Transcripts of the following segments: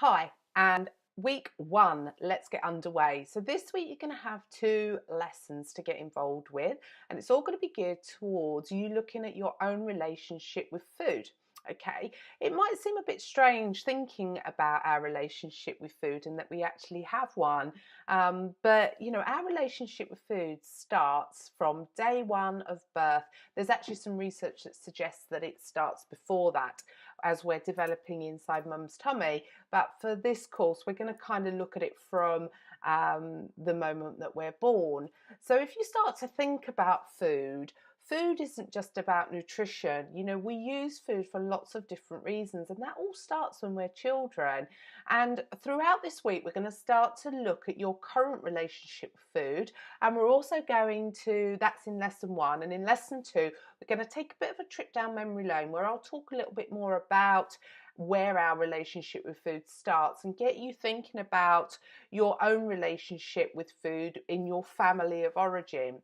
Hi, and week one, let's get underway. So, this week you're going to have two lessons to get involved with, and it's all going to be geared towards you looking at your own relationship with food. Okay, it might seem a bit strange thinking about our relationship with food and that we actually have one, but our relationship with food starts from day one of birth. There's actually some research that suggests that it starts before that as we're developing inside mum's tummy. But for this course, we're going to kind of look at it from the moment that we're born. So if you start to think about food, food isn't just about nutrition. We use food for lots of different reasons, and that all starts when we're children. And throughout this week, we're going to start to look at your current relationship with food. And we're also going to, that's in lesson one. And in lesson two, we're going to take a bit of a trip down memory lane where I'll talk a little bit more about where our relationship with food starts and get you thinking about your own relationship with food in your family of origin.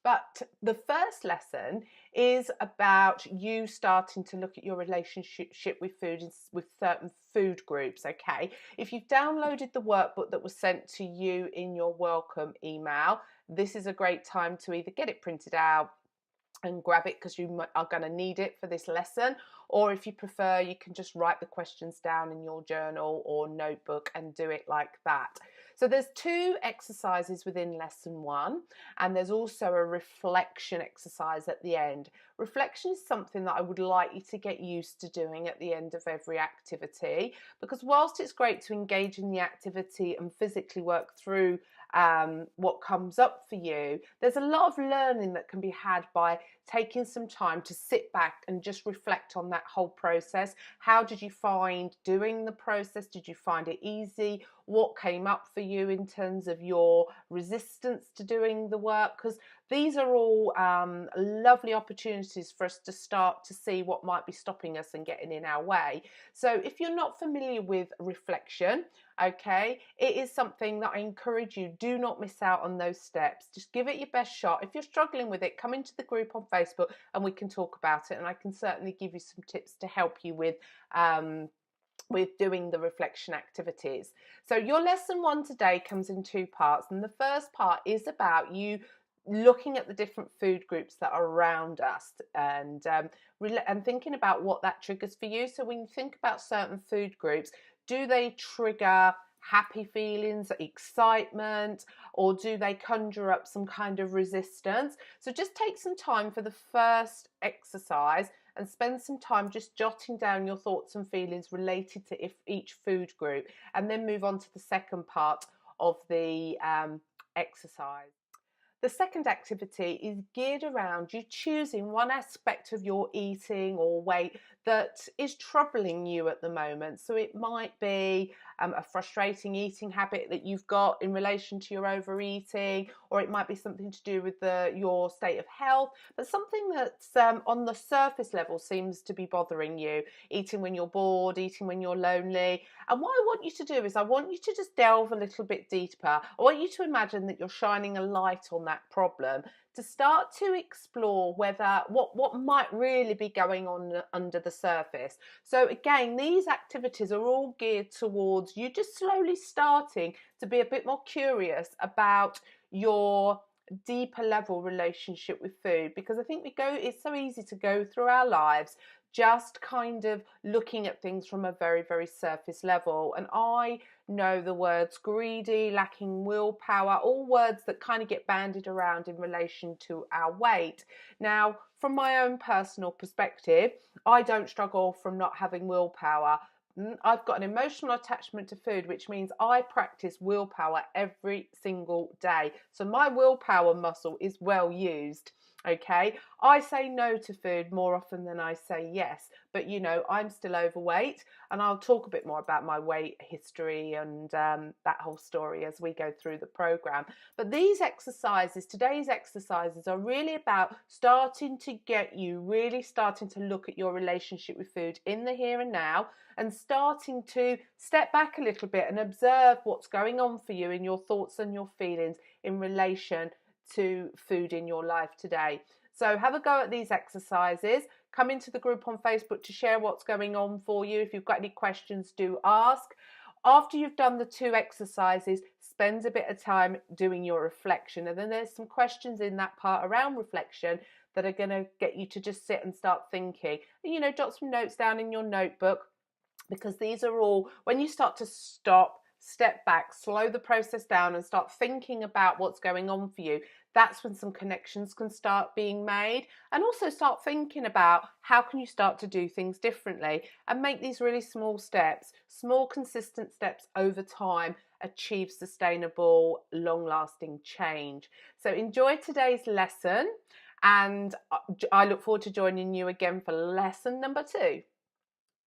But the first lesson is about you starting to look at your relationship with food with certain food groups. Okay, if you've downloaded the workbook that was sent to you in your welcome email, this is a great time to either get it printed out and grab it because you are going to need it for this lesson, or if you prefer, you can just write the questions down in your journal or notebook and do it like that. So there's two exercises within lesson one, and there's also a reflection exercise at the end. Reflection is something that I would like you to get used to doing at the end of every activity, because whilst it's great to engage in the activity and physically work through what comes up for you, there's a lot of learning that can be had by taking some time to sit back and just reflect on that whole process. How did you find doing the process? Did you find it easy? What came up for you in terms of your resistance to doing the work? Because these are all lovely opportunities for us to start to see what might be stopping us and getting in our way. So if you're not familiar with reflection, okay, it is something that I encourage you, do not miss out on those steps. Just give it your best shot. If you're struggling with it, come into the group on Facebook and we can talk about it, and I can certainly give you some tips to help you with doing the reflection activities. So your lesson one today comes in two parts, and the first part is about you looking at the different food groups that are around us and thinking about what that triggers for you. So when you think about certain food groups, do they trigger happy feelings, excitement, or do they conjure up some kind of resistance? So just take some time for the first exercise and spend some time just jotting down your thoughts and feelings related to each food group, and then move on to the second part of the exercise. The second activity is geared around you choosing one aspect of your eating or weight that is troubling you at the moment. So it might be a frustrating eating habit that you've got in relation to your overeating, or it might be something to do with your state of health, but something that's on the surface level seems to be bothering you. Eating when you're bored, eating when you're lonely. And what I want you to do is I want you to just delve a little bit deeper. I want you to imagine that you're shining a light on that problem to start to explore what might really be going on under the surface. So again, these activities are all geared towards you just slowly starting to be a bit more curious about your deeper level relationship with food, because I think it's so easy to go through our lives just kind of looking at things from a very, very surface level. And I know the words greedy, lacking willpower, all words that kind of get bandied around in relation to our weight. Now, from my own personal perspective, I don't struggle from not having willpower. I've got an emotional attachment to food, which means I practice willpower every single day. So my willpower muscle is well used. Okay, I say no to food more often than I say yes, but I'm still overweight, and I'll talk a bit more about my weight history and that whole story as we go through the program. But today's exercises are really about starting to get you really starting to look at your relationship with food in the here and now, and starting to step back a little bit and observe what's going on for you in your thoughts and your feelings in relation to food in your life today. So have a go at these exercises. Come into the group on Facebook to share what's going on for you. If you've got any questions, do ask. After you've done the 2 exercises, spend a bit of time doing your reflection. And then there's some questions in that part around reflection that are going to get you to just sit and start thinking. And, jot some notes down in your notebook, because these are all, when you start to stop, step back, slow the process down and start thinking about what's going on for you, that's when some connections can start being made. And also start thinking about how can you start to do things differently and make these really small steps, small consistent steps over time, achieve sustainable, long-lasting change. So enjoy today's lesson, and I look forward to joining you again for lesson number 2.